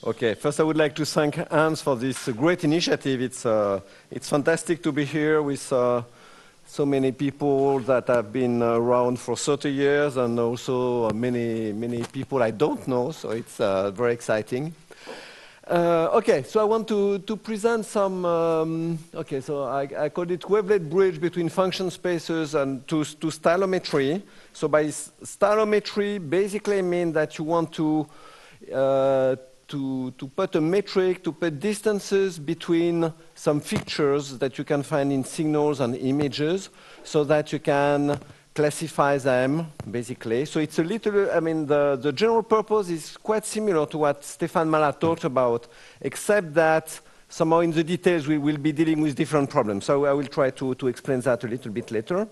Okay, first I would like to thank Hans for this great initiative. It's fantastic to be here with so many people that have been around for 30 years and also many people I don't know, so it's very exciting. Okay, so I want to present some, okay, so I called it wavelet bridge between function spaces and to stylometry. So by stylometry, basically mean that you want to put a metric, to put distances between some features that you can find in signals and images so that you can classify them, basically. So it's a little, I mean, the general purpose is quite similar to what Stéphane Jaffard talked about, except that somehow in the details we will be dealing with different problems. So I will try to explain that a little bit later.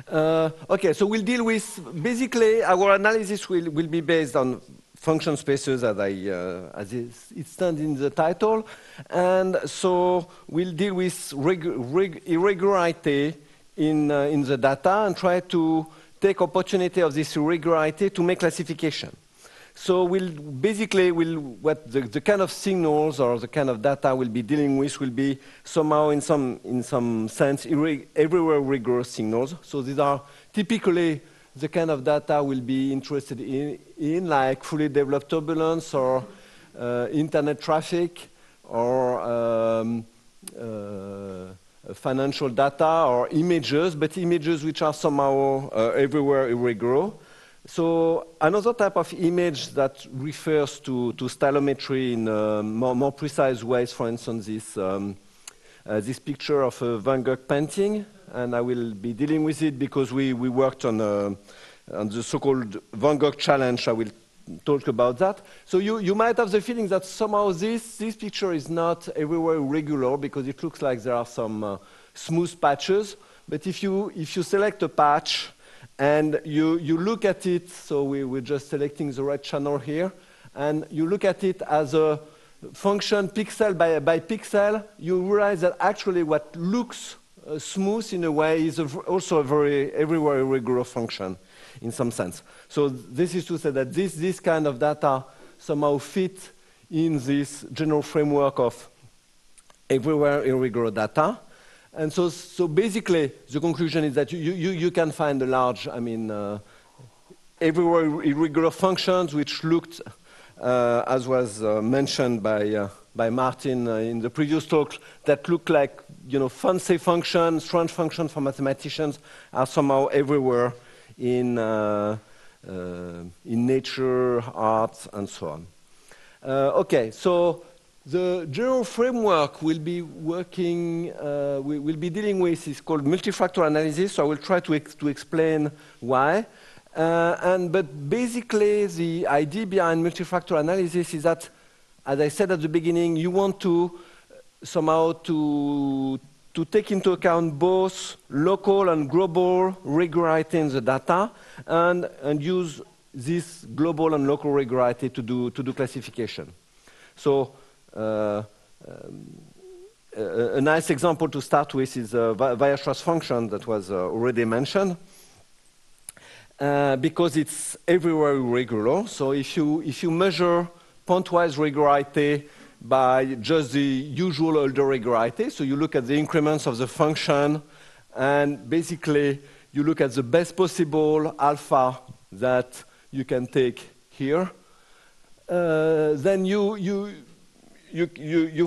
Okay, so we'll deal with, basically, our analysis will be based on function spaces as it stands in the title. And so we'll deal with irregularity in the data and try to take opportunity of this irregularity to make classification. So what the kind of signals or the kind of data we'll be dealing with will be somehow in some sense everywhere regular signals. So these are typically the kind of data we'll be interested in like fully developed turbulence or internet traffic or financial data or images, but images which are somehow everywhere irregular. So another type of image that refers to stylometry in more precise ways, for instance, this picture of a Van Gogh painting, and I will be dealing with it because we worked on the so-called Van Gogh challenge. I will talk about that. So you might have the feeling that somehow this picture is not everywhere regular because it looks like there are some smooth patches. But if you select a patch and you look at it, so we're just selecting the right channel here, and you look at it as a function pixel by pixel, you realize that actually what looks smooth in a way is also a very everywhere irregular function in some sense. So this is to say that this kind of data somehow fit in this general framework of everywhere irregular data. And so basically the conclusion is that you can find a large, I mean, everywhere irregular functions which looked, as was mentioned by Martin in the previous talk, that look like, you know, fancy functions, strange functions for mathematicians are somehow everywhere in nature, art, and so on. Okay, so the general framework we'll be working, we'll be dealing with is called multifactor analysis. So I will try to explain why. But basically, the idea behind multifactor analysis is that, as I said at the beginning, you want to somehow to take into account both local and global regularity in the data and use this global and local regularity to do classification. So a nice example to start with is the Weierstrass function that was already mentioned. Because it's everywhere irregular. So if you measure pointwise regularity by just the usual order regularity, so you look at the increments of the function, and basically you look at the best possible alpha that you can take here, then you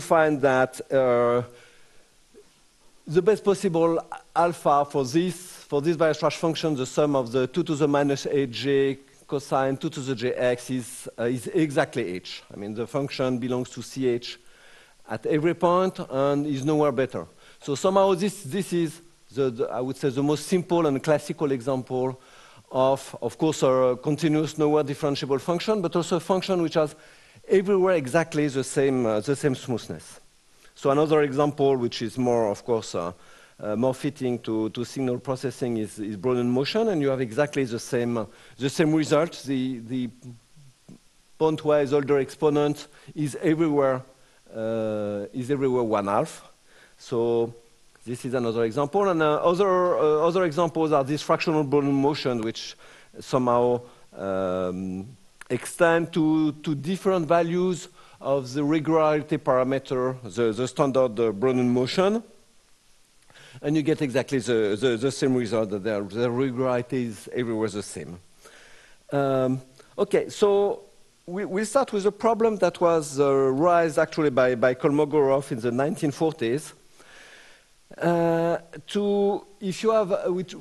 find that the best possible alpha for this Weierstrass function, the sum of the 2 to the minus 8j cosine 2 to the jx is exactly h. I mean, the function belongs to ch at every point and is nowhere better. So somehow this is, I would say, the most simple and classical example of course, a continuous nowhere differentiable function, but also a function which has everywhere exactly the same smoothness. So another example, which is more, of course, more fitting to signal processing is Brownian motion, and you have exactly the same result. The pointwise Holder exponent is everywhere 1/2. So this is another example. And other examples are these fractional Brownian motion, which somehow extend to different values of the regularity parameter, the standard Brownian motion. And you get exactly the same result, that the regularity is everywhere the same. Okay, so we start with a problem that was raised actually by Kolmogorov in the 1940s. If you have,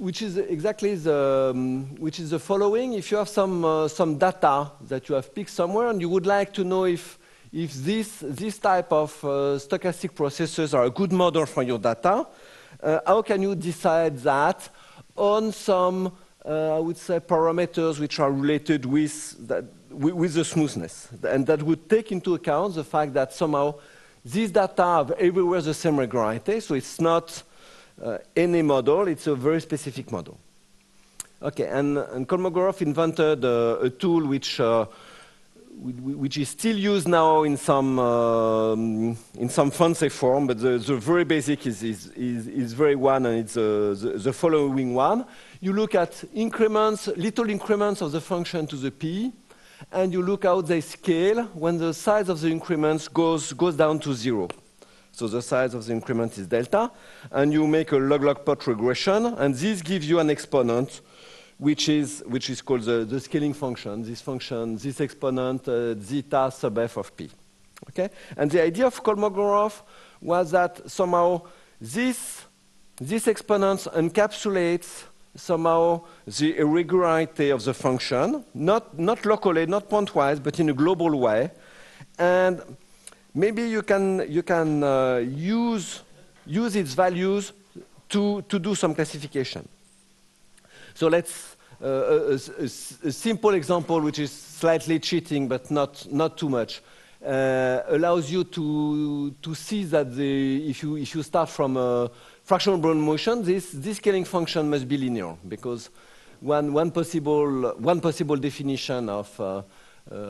which is exactly the following: if you have some data that you have picked somewhere, and you would like to know if this type of stochastic processes are a good model for your data, how can you decide that on some, I would say, parameters which are related with the smoothness, and that would take into account the fact that somehow these data have everywhere the same regularity, so it's not any model, it's a very specific model. Okay, and Kolmogorov invented a tool which is still used now in some fancy form, but the very basic is very one, and it's the following one. You look at increments, little increments of the function to the p, and you look how they scale when the size of the increments goes down to 0. So the size of the increment is delta, and you make a log-log plot regression, and this gives you an exponent which is called the scaling function. This exponent zeta sub f of p. Okay, and the idea of Kolmogorov was that somehow this exponent encapsulates somehow the irregularity of the function, not locally, not pointwise, but in a global way, and maybe you can use its values to do some classification. So let's a simple example, which is slightly cheating, but not too much, allows you to see that if you start from a fractional Brownian motion, this scaling function must be linear, because one possible definition of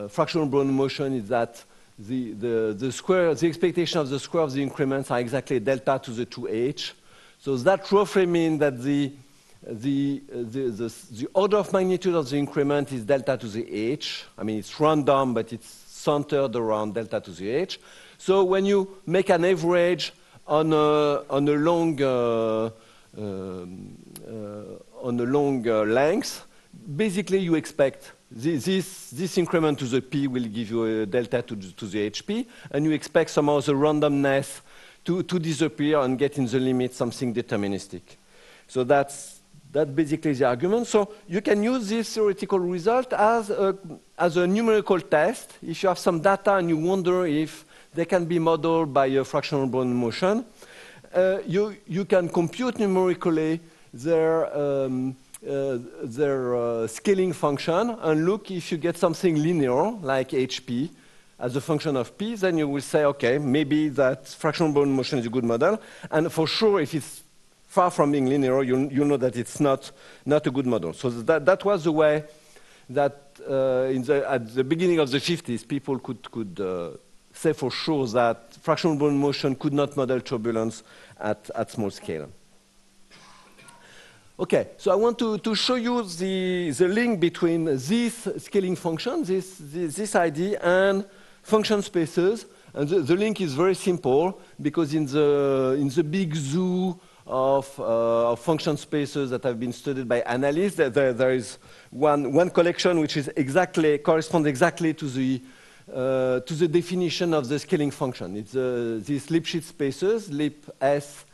fractional Brownian motion is that the expectation of the square of the increments are exactly delta to the 2h. So that roughly means that the order of magnitude of the increment is delta to the h. I mean, it's random, but it's centered around delta to the h. So when you make an average on a long length, basically you expect this increment to the p will give you a delta to the hp, and you expect somehow the randomness to disappear and get in the limit something deterministic. So that's basically the argument. So you can use this theoretical result as a numerical test. If you have some data and you wonder if they can be modeled by a fractional Brownian motion, you can compute numerically their scaling function and look if you get something linear like hp as a function of p, then you will say, okay, maybe that fractional Brownian motion is a good model. And for sure, if it's far from being linear, you know that it's not a good model. So that was the way that at the beginning of the 50s, people could say for sure that fractional Brownian motion could not model turbulence at small scale. Okay, so I want to show you the link between this scaling function, this ID, and function spaces. And the link is very simple, because in the big zoo of function spaces that have been studied by analysts, there is one collection which is corresponds exactly to the definition of the scaling function. It's these Lipschitz spaces, Lip S,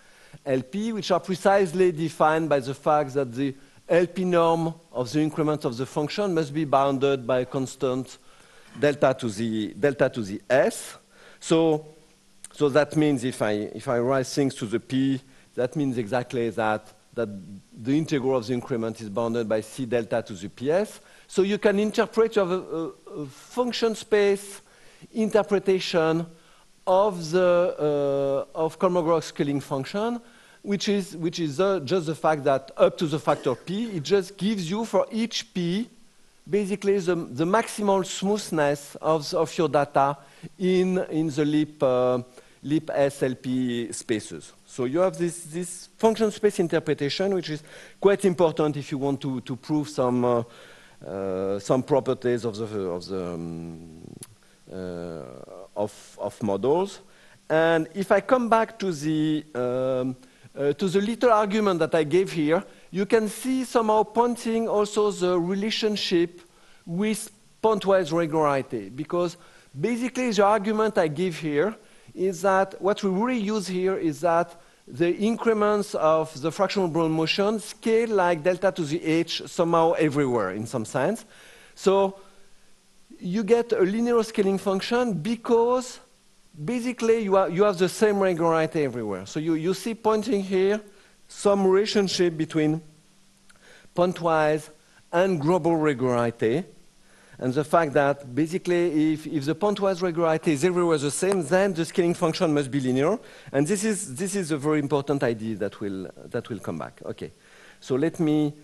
LP, which are precisely defined by the fact that the LP norm of the increment of the function must be bounded by a constant delta to the S. So that means if I write things to the P, that means exactly that the integral of the increment is bounded by C delta to the PS. So you can interpret, you have a function space interpretation of Kolmogorov scaling function, which is just the fact that up to the factor p, it just gives you for each p basically the maximal smoothness of your data in the leap SLP spaces. So you have this function space interpretation, which is quite important if you want to prove some properties of models. And if I come back to the little argument that I gave here, you can see somehow pointing also the relationship with pointwise regularity, because basically the argument I give here is that what we really use here is that the increments of the fractional Brown motion scale like delta to the h somehow everywhere in some sense. So you get a linear scaling function because basically you have the same regularity everywhere. So you see pointing here some relationship between pointwise and global regularity. And the fact that basically if the pointwise regularity is everywhere the same, then the scaling function must be linear. And this is a very important idea that will come back. Okay, so let me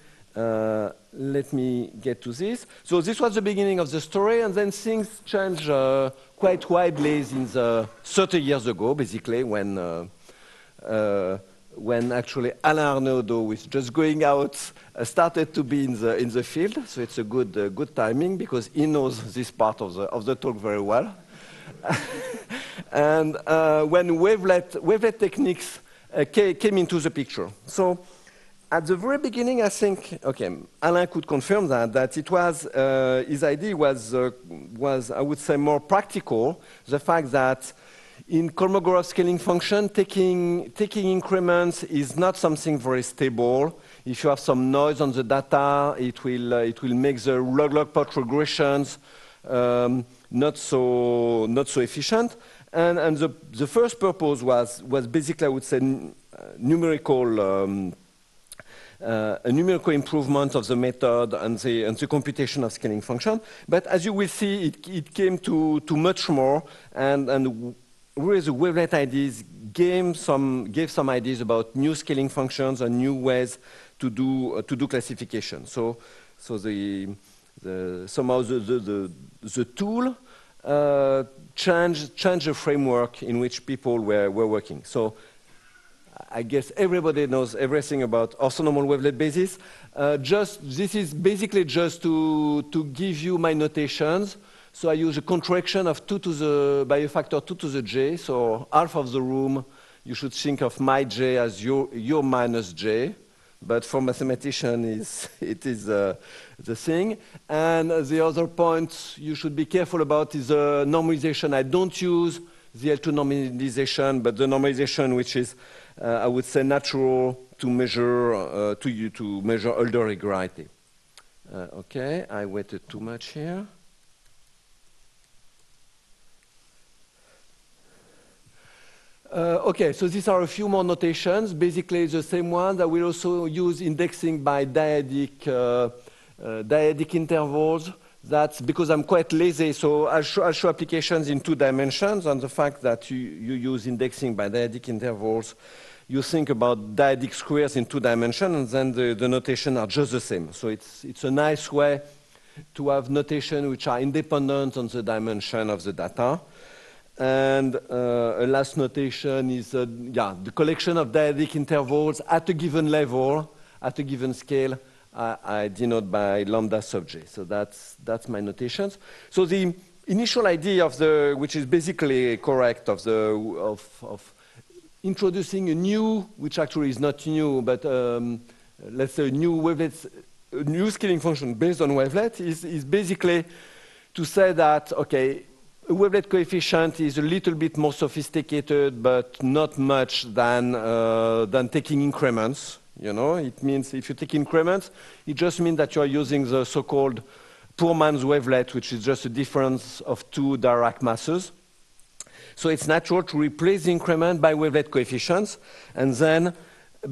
get to this. So this was the beginning of the story, and then things changed quite widely in the 30 years ago, basically, when actually Alain Arnaud, who is just going out, started to be in the field. So it's a good timing because he knows this part of the talk very well. And when wavelet techniques came into the picture. So at the very beginning, I think, okay, Alain could confirm that it was, his idea was, I would say, more practical. The fact that in Kolmogorov scaling function, taking increments is not something very stable. If you have some noise on the data, it will make the log-log plot regressions not so efficient. And the first purpose was basically, I would say, a numerical improvement of the method and the computation of scaling function. But as you will see, it came to much more, and really the wavelet ideas gave some ideas about new scaling functions and new ways to do classification. So somehow the tool changed the framework in which people were working. So I guess everybody knows everything about orthonormal wavelet basis. This is basically just to give you my notations. So I use a contraction of by a factor 2 to the j. So half of the room, you should think of my j as your minus j. But for mathematicians, it is the thing. And the other point you should be careful about is the normalization. I don't use the L2 normalization, but the normalization which is, I would say, natural to measure to measure Hölder regularity. Okay, I waited too much here. Okay, so these are a few more notations, basically the same ones. I will also use indexing by dyadic intervals. That's because I'm quite lazy, so I'll show applications in 2 dimensions, and the fact that you use indexing by dyadic intervals, you think about dyadic squares in 2 dimensions, and then the notation are just the same. So it's a nice way to have notation which are independent on the dimension of the data. And a last notation is the collection of dyadic intervals at a given level, at a given scale. I denote by lambda sub j. So that's my notations. So the initial idea which is basically correct, of introducing a new, which actually is not new, but let's say a new scaling function based on wavelet is basically to say that, okay, a wavelet coefficient is a little bit more sophisticated, but not much than taking increments. You know, it means if you take increments, it just means that you are using the so-called poor man's wavelet, which is just a difference of 2 Dirac masses. So it's natural to replace the increment by wavelet coefficients, and then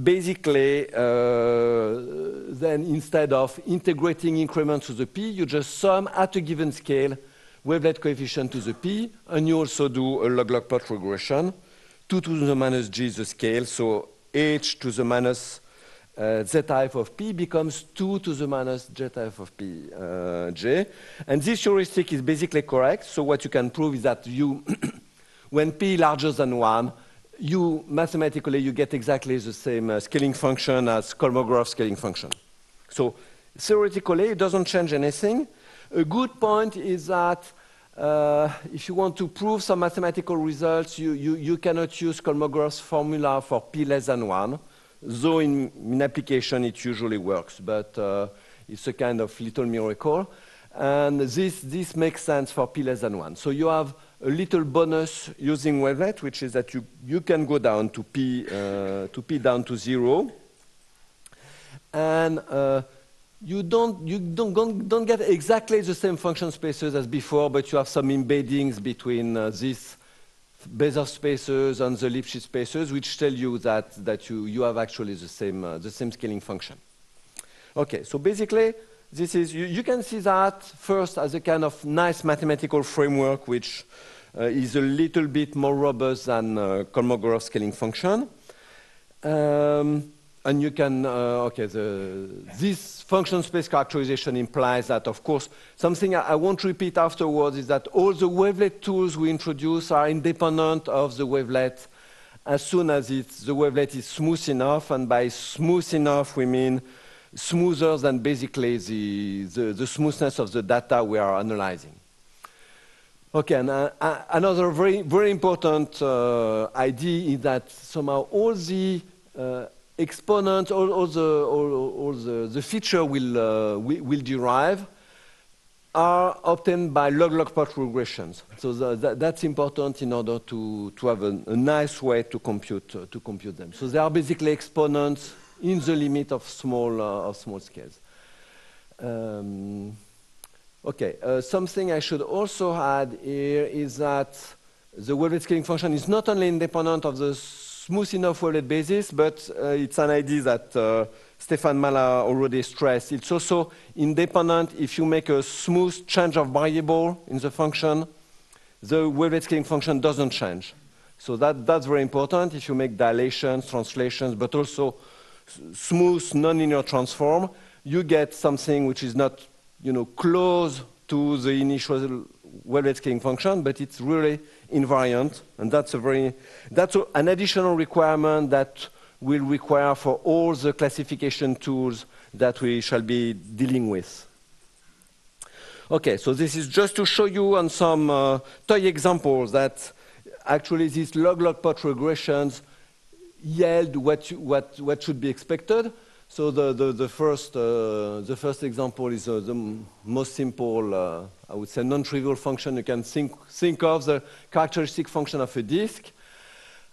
basically, then instead of integrating increments to the p, you just sum at a given scale wavelet coefficient to the p, and you also do a log-log plot regression. 2 to the minus g is the scale, so h to the minus z-type of p becomes 2 to the minus j-type of p j. And this heuristic is basically correct. So what you can prove is that you, when p larger than 1, you mathematically you get exactly the same scaling function as Kolmogorov scaling function. So theoretically, it doesn't change anything. A good point is that if you want to prove some mathematical results, you cannot use Kolmogorov's formula for p less than 1, though in application it usually works, but it's a kind of little miracle. And this makes sense for p less than 1. So you have a little bonus using wavelet, which is that you can go down to p down to 0, and you don't get exactly the same function spaces as before, but you have some embeddings between these Bézard spaces and the Lipschitz spaces, which tell you that you have actually the same scaling function. Okay, so basically, this is you can see that first as a kind of nice mathematical framework, which is a little bit more robust than Kolmogorov scaling function. And you can, this function space characterization implies that, of course, something I won't repeat afterwards is that all the wavelet tools we introduce are independent of the wavelet as soon as the wavelet is smooth enough, and by smooth enough we mean smoother than basically the smoothness of the data we are analyzing. Okay, and another very, very important idea is that somehow all the exponents, all the feature will derive are obtained by log-log plot regressions. So that's important in order to have a nice way to compute them. So they are basically exponents in the limit of small scales. Something I should also add here is that the wavelet scaling function is not only independent of the smooth enough wavelet basis, but it's an idea that Stéphane Mala already stressed. It's also independent if you make a smooth change of variable in the function, the wavelet scaling function doesn't change. So that's very important if you make dilations, translations, but also smooth nonlinear transform, you get something which is not close to the initial wavelet scaling function, but it's really invariant, and that's an additional requirement that will require for all the classification tools that we shall be dealing with. Okay, so this is just to show you on some toy examples that actually these log-log plot regressions yield what should be expected. So the first example is the most simple, I would say, non-trivial function you can think of, the characteristic function of a disk.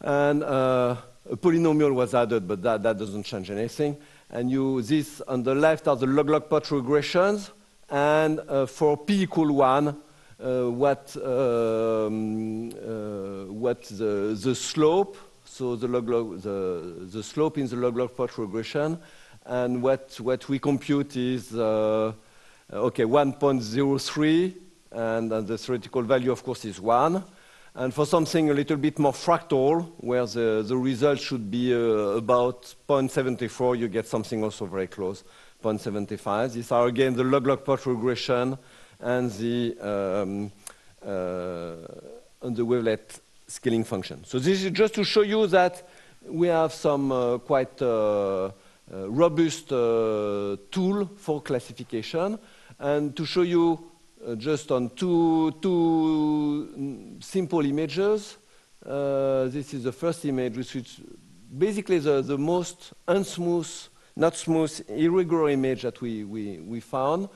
And a polynomial was added, but that doesn't change anything. And this on the left are the log-log plot regressions. And for p equal 1, what the slope, so the slope in the log-log plot regression. And what we compute is 1.03, and the theoretical value, of course, is 1. And for something a little bit more fractal, where the result should be about 0.74, you get something also very close, 0.75. These are, again, the log-log plot regression and the wavelet scaling function. So this is just to show you that we have some quite robust tool for classification, and to show you just on two simple images. This is the first image, which is basically the most unsmooth, not smooth, irregular image that we found.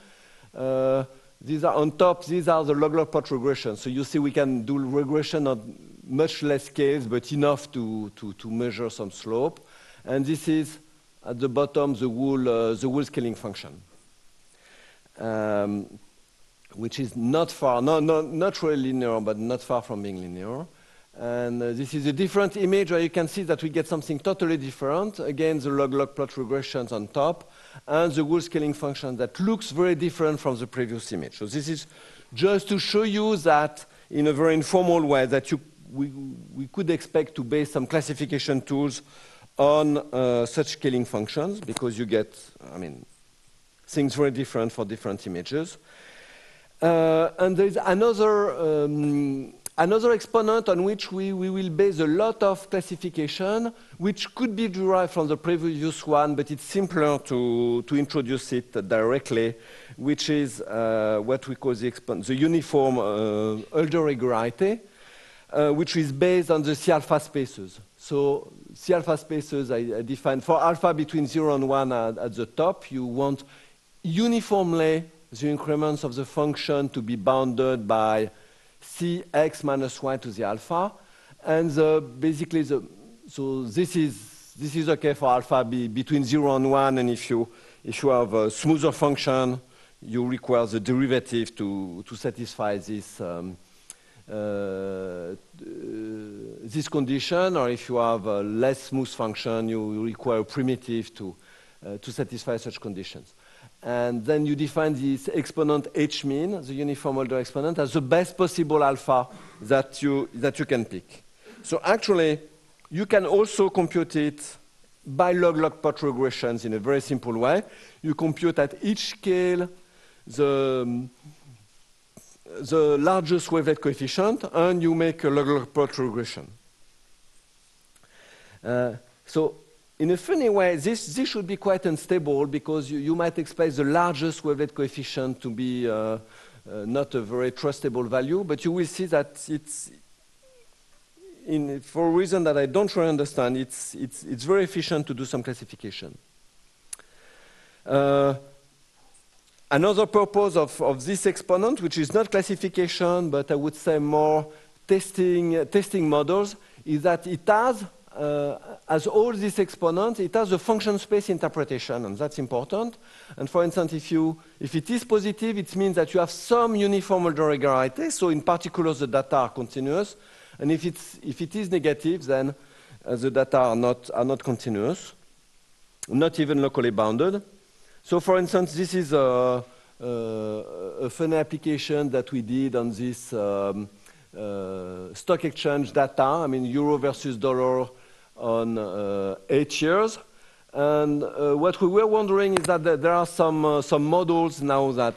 These are on top, these are the log-log plot regression. So you see we can do regression on much less scales, but enough to measure some slope. And this is at the bottom, the wool scaling function, which is not far, not really linear, but not far from being linear. And this is a different image where you can see that we get something totally different. Again, the log-log plot regressions on top, and the wool scaling function that looks very different from the previous image. So this is just to show you that in a very informal way that we could expect to base some classification tools on such scaling functions, because you get, I mean, things very different for different images. And there's another exponent on which we will base a lot of classification, which could be derived from the previous one, but it's simpler to introduce it directly, which is what we call the uniform Hölder regularity, which is based on the C-alpha spaces. So C-alpha spaces I define for alpha between 0 and 1 at the top. You want uniformly the increments of the function to be bounded by Cx minus y to the alpha. And basically, so this is okay for alpha between 0 and 1. And if you have a smoother function, you require the derivative to satisfy this this condition, or if you have a less smooth function, you require a primitive to satisfy such conditions. And then you define this exponent h mean, the uniform Hölder exponent, as the best possible alpha that you can pick. So actually, you can also compute it by log-log plot regressions in a very simple way. You compute at each scale the largest wavelet coefficient, and you make a log-log plot regression. So in a funny way, this should be quite unstable, because you might expect the largest wavelet coefficient to be not a very trustable value, but you will see that for a reason that I don't really understand, it's very efficient to do some classification. Another purpose of this exponent, which is not classification, but I would say more testing models, is that it has, as all these exponents, it has a function space interpretation, and that's important. And for instance, if it is positive, it means that you have some uniform Hölder regularity, so in particular the data are continuous. And if it is negative, then the data are not continuous, not even locally bounded. So for instance, this is a funny application that we did on this stock exchange data, I mean euro versus dollar on 8 years. And what we were wondering is that there are some models now that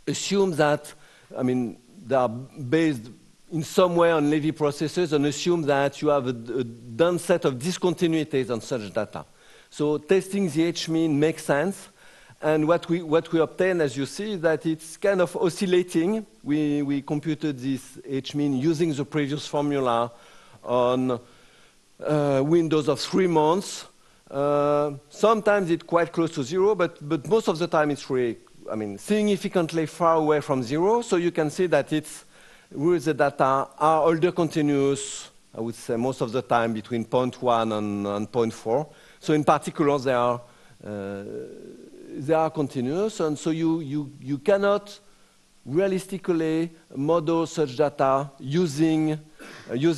assume that, I mean, they are based in some way on Levy processes and assume that you have a dense set of discontinuities on such data. So testing the h-mean makes sense. And what we obtain, as you see, is that it's kind of oscillating. We computed this h-mean using the previous formula on windows of 3 months. Sometimes it's quite close to 0, but most of the time it's really, I mean, significantly far away from 0. So you can see that it's where the data are Hölder continuous, I would say most of the time between 0.1 and 0.4. So in particular, they are continuous, and so you cannot realistically model such data using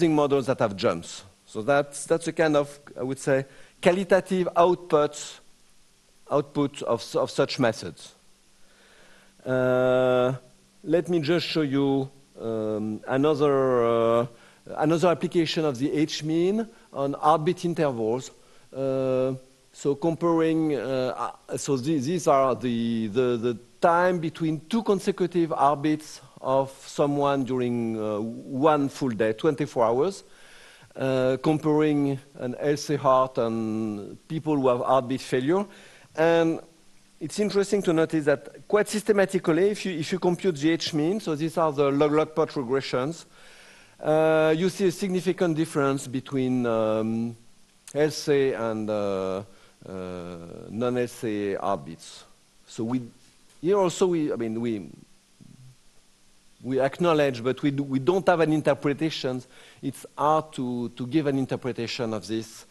models that have jumps. So that's a kind of, I would say, qualitative output of such methods. Let me just show you another application of the h-mean on heartbeat intervals. So comparing, so these are the time between 2 consecutive heartbeats of someone during 1 full day, 24 hours, comparing an healthy heart and people who have heartbeat failure. And it's interesting to notice that quite systematically, if you compute the h-mean, so these are the log-log plot regressions, you see a significant difference between healthy and non-healthy heartbeats. So here also I mean we acknowledge, but we don't have an interpretation. It's hard to give an interpretation of these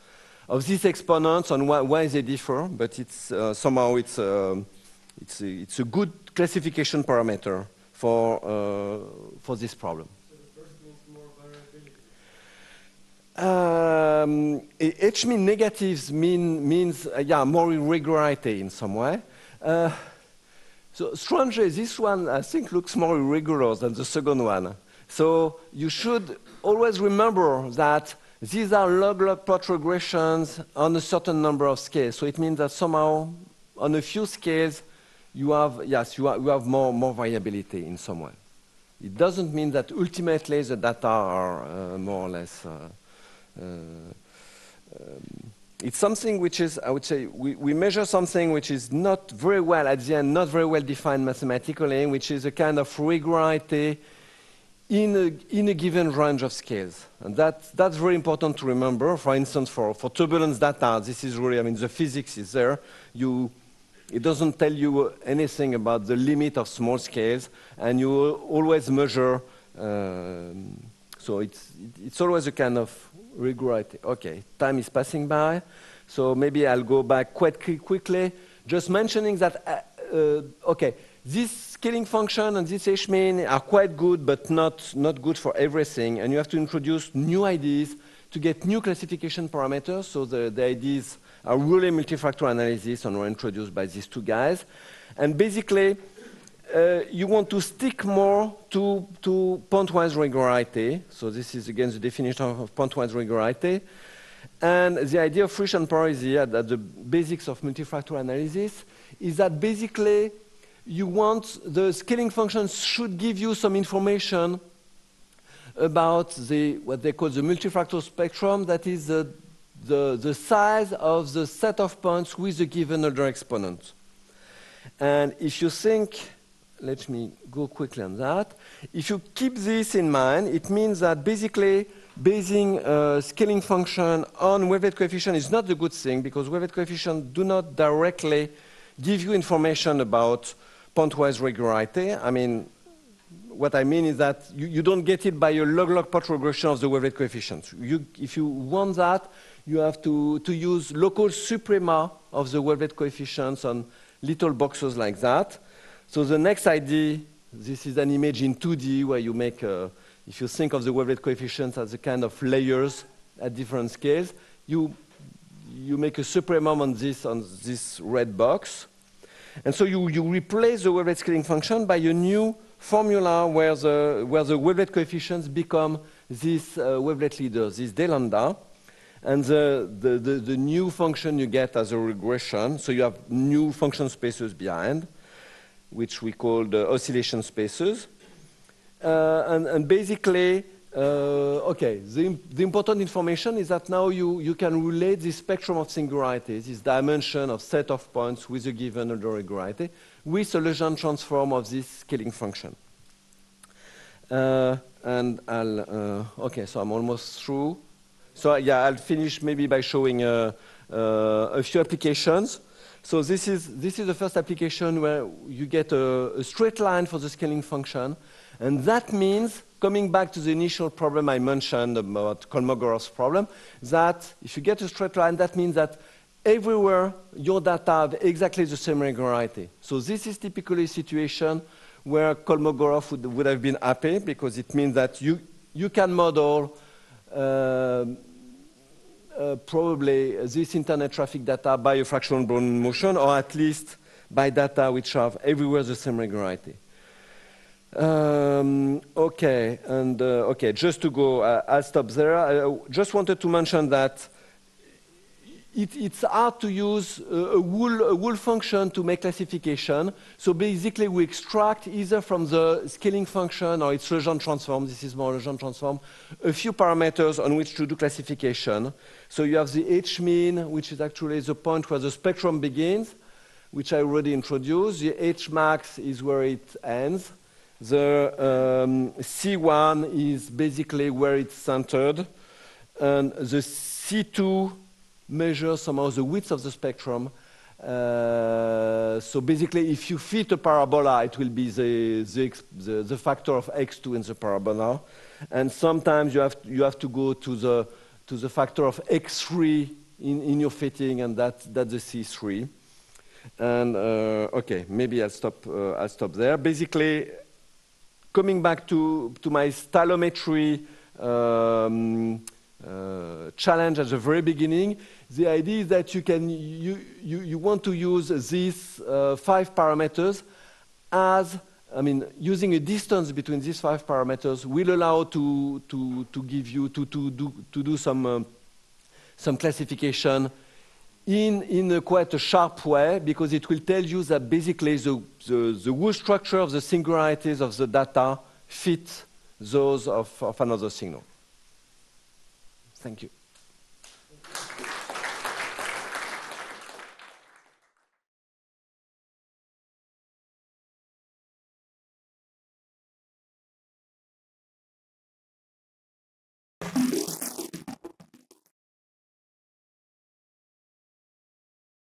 exponents on why they differ. But it's somehow it's a good classification parameter for this problem. H-mean negatives means more irregularity in some way. So strangely, this one I think looks more irregular than the second one. So you should always remember that These are log-log plot regressions on a certain number of scales. So it means that somehow, on a few scales, you have, yes, you have more variability in some way. It doesn't mean that ultimately the data are more or less. It's something which is, I would say, we measure something which is not very well, at the end, not very well defined mathematically, which is a kind of regularity in a given range of scales. And that's very important to remember. For instance, for turbulence data, this is really, I mean, the physics is there. It doesn't tell you anything about the limit of small scales, and you always measure. So it's always a kind of regularity. Okay, time is passing by, so maybe I'll go back quite quickly, just mentioning that, okay, this scaling function and this h-mean are quite good, but not good for everything, and you have to introduce new ideas to get new classification parameters. So the ideas are really multifactor analysis and were introduced by these two guys. And basically, you want to stick more to pointwise regularity. So this is, again, the definition of pointwise regularity. And the idea of Frisch and Parisi at the basics of multifactor analysis is that basically you want the scaling functions should give you some information about what they call the multifactor spectrum, that is the size of the set of points with a given order exponent. And if you think, let me go quickly on that. If you keep this in mind, it means that basically basing a scaling function on wavelet coefficient is not a good thing, because wavelet coefficients do not directly give you information about pointwise regularity. I mean, what I mean is that you don't get it by a log-log plot regression of the wavelet coefficients. If you want that, you have to use local suprema of the wavelet coefficients on little boxes like that. So the next idea, this is an image in 2D where you make, if you think of the wavelet coefficients as a kind of layers at different scales, you make a supremum on this red box. And so you replace the wavelet scaling function by a new formula where the wavelet coefficients become these wavelet leaders, this d lambda. And the new function you get as a regression, so you have new function spaces behind, which we call the oscillation spaces. And basically, okay, the important information is that now you can relate this spectrum of singularities, this dimension of set of points with a given order regularity, with a Legendre transform of this scaling function. And okay, so I'm almost through. So yeah, I'll finish maybe by showing a few applications. So this is the first application where you get a straight line for the scaling function. And that means, coming back to the initial problem I mentioned about Kolmogorov's problem, that if you get a straight line, that means that everywhere your data have exactly the same regularity. So this is typically a situation where Kolmogorov would have been happy, because it means that you can model probably this internet traffic data by a fractional Brownian motion, or at least by data which have everywhere the same regularity. Okay, and okay, just to go, I'll stop there. I just wanted to mention that it's hard to use a wool function to make classification. So basically, we extract either from the scaling function or its Legendre transform. This is more Legendre transform. A few parameters on which to do classification. So you have the h-mean, which is actually the point where the spectrum begins, which I already introduced. The h-max is where it ends. The C1 is basically where it's centered. And the C2 measures somehow the width of the spectrum. So basically, if you fit a parabola, it will be the factor of x2 in the parabola. And sometimes you have to go to the factor of x3 in your fitting, and that's the C3. And okay, maybe I'll stop there. Basically, coming back to my stylometry challenge at the very beginning, the idea is that you want to use these 5 parameters as I mean, using a distance between these 5 parameters will allow to give you to do some classification in quite a sharp way, because it will tell you that basically the whole structure of the singularities of the data fit those of another signal. Thank you.